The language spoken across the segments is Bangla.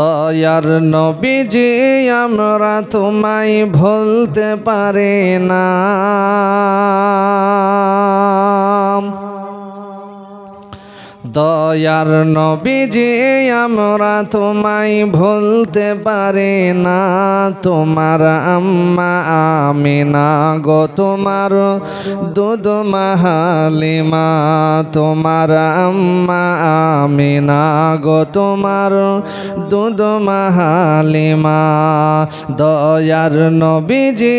দয়ার নবীজি আমরা তোমায় ভুলতে পারি না। দয়ার নবীজি আমরা তোমায় ভুলতে পারি না। তোমার আম্মা আমিনা গো তোমার দুধ হালিমা, তোমার আম্মা আমিনা গো তোমার দুধ হালিমা। দয়ার নবীজি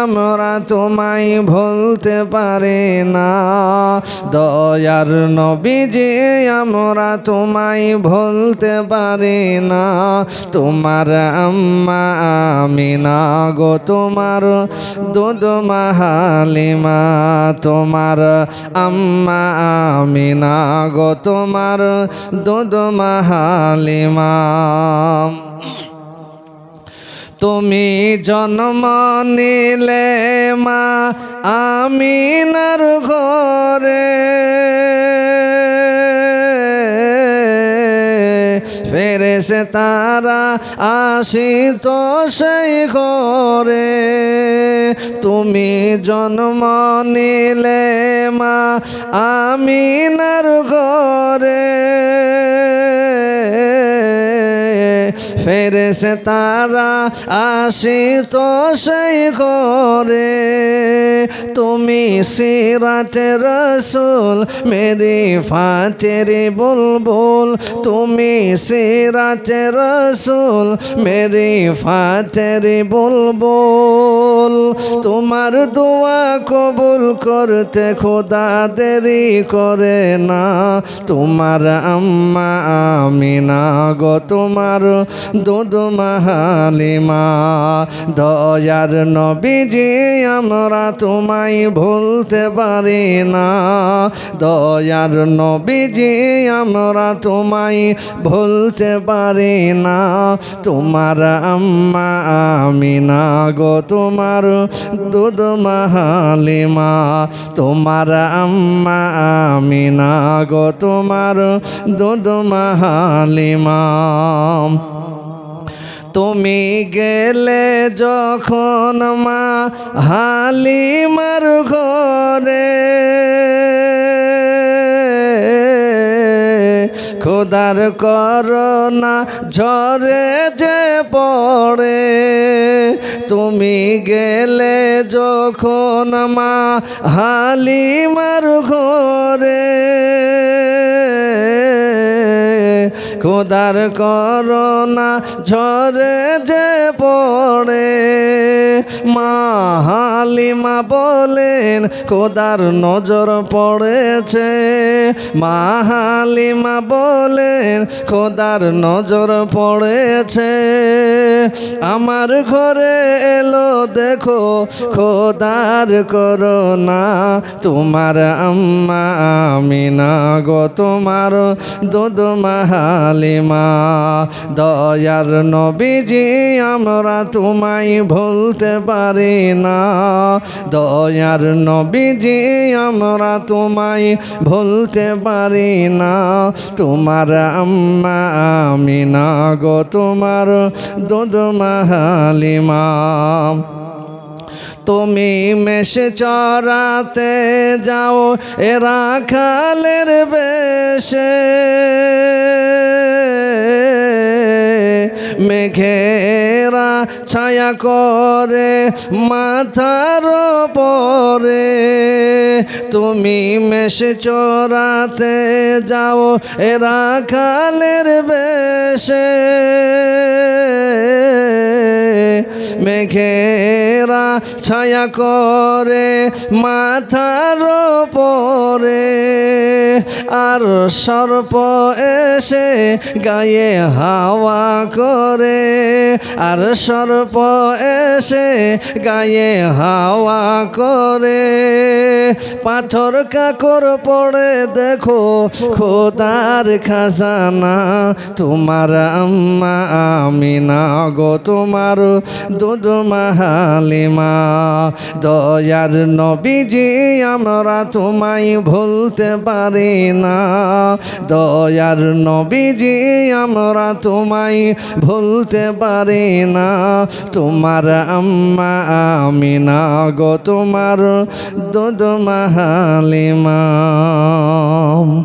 আমরা তোমায় ভুলতে পারি না। দয়ার নবীজি আমরা তোমায় ভুলতে পারি না। তোমার আম্মা আমিনা গো তোমার দুধ হালিমা, তোমার আম্মা আমিনা গো তোমার দুধ হালিমা। তুমি জন্ম নিলে মা আমিনার ঘরে, ফেরেশতারা আসিত সেই ঘরে। তুমি জন্ম নিলে মা আমিনার ঘরে, ফেরেশতারা আসিত সেই ঘরে। তুমি সিরাতের রসুল মেরি ফাতেরি বুলবুল, তুমি সিরাতের রসুল মেরি ফাতেরি বুলবুল। তোমার দোয়া কবুল করতে খোদা দেরি করে না। তোমার আম্মা আমিনা গো তোমার দুধ হালিমা। দয়ার নবীজি আমরা তোমায় ভুলতে পারি না। দয়ার নবীজি আমরা তোমায় ভুলতে পারি না। তোমার আম্মা আমিনা গো তোমার দুধ হালিমা, তোমার আম্মা আমিনা গো তোমার দুধ হালিমা। তুমি গেলে যখন মা হালিমার ঘরে, খোদার করোনা ঝরে যে পড়ে। তুমি গেলে যখন মা হালিমার ঘরে, খোদার করোনা ঝরে যে পড়ে। মা হালিমা বলেন খোদার নজর পড়েছে। মা হালিমা বলেন খোদার নজর পড়েছে। আমার ঘরে এলো দেখো খোদার করোনা। তোমার আম্মা আমিনা গো তোমার দুধ হালিমা। দয়ার নবীজি আমরা তোমায় ভুলতে পারি না। দয়ার নবীজি আমরা তোমায় ভুলতে পারি না। তোমার আম্মা আমিনা গো তোমার দুধ হালিমা। তুমি মেষে চরাতে যাও এরা খালের বেশে, মেঘেরা ছায়া করে মাথার পরে। তুমি মেষে চরাতে যাও এরা খালের বেশে, মেঘেরা ছায়া করে মাথার পরে। আর সর্প এসে গায়ে হাওয়া করে, আর সর্প এসে গায়ে হাওয়া করে। পাথর কাকর পড়ে দেখো খোদার খাজানা। তোমার আম্মা আমিনা গো তোমার দুধ হালিমা। দয়ার নবীজি আমরা তোমায় ভুলতে পারি না, দয়ার নবীজি আমরা তোমায় ভুলতে পারি না। তোমার আম্মা আমিনা গো, তোমার দুধ মা হালিমা।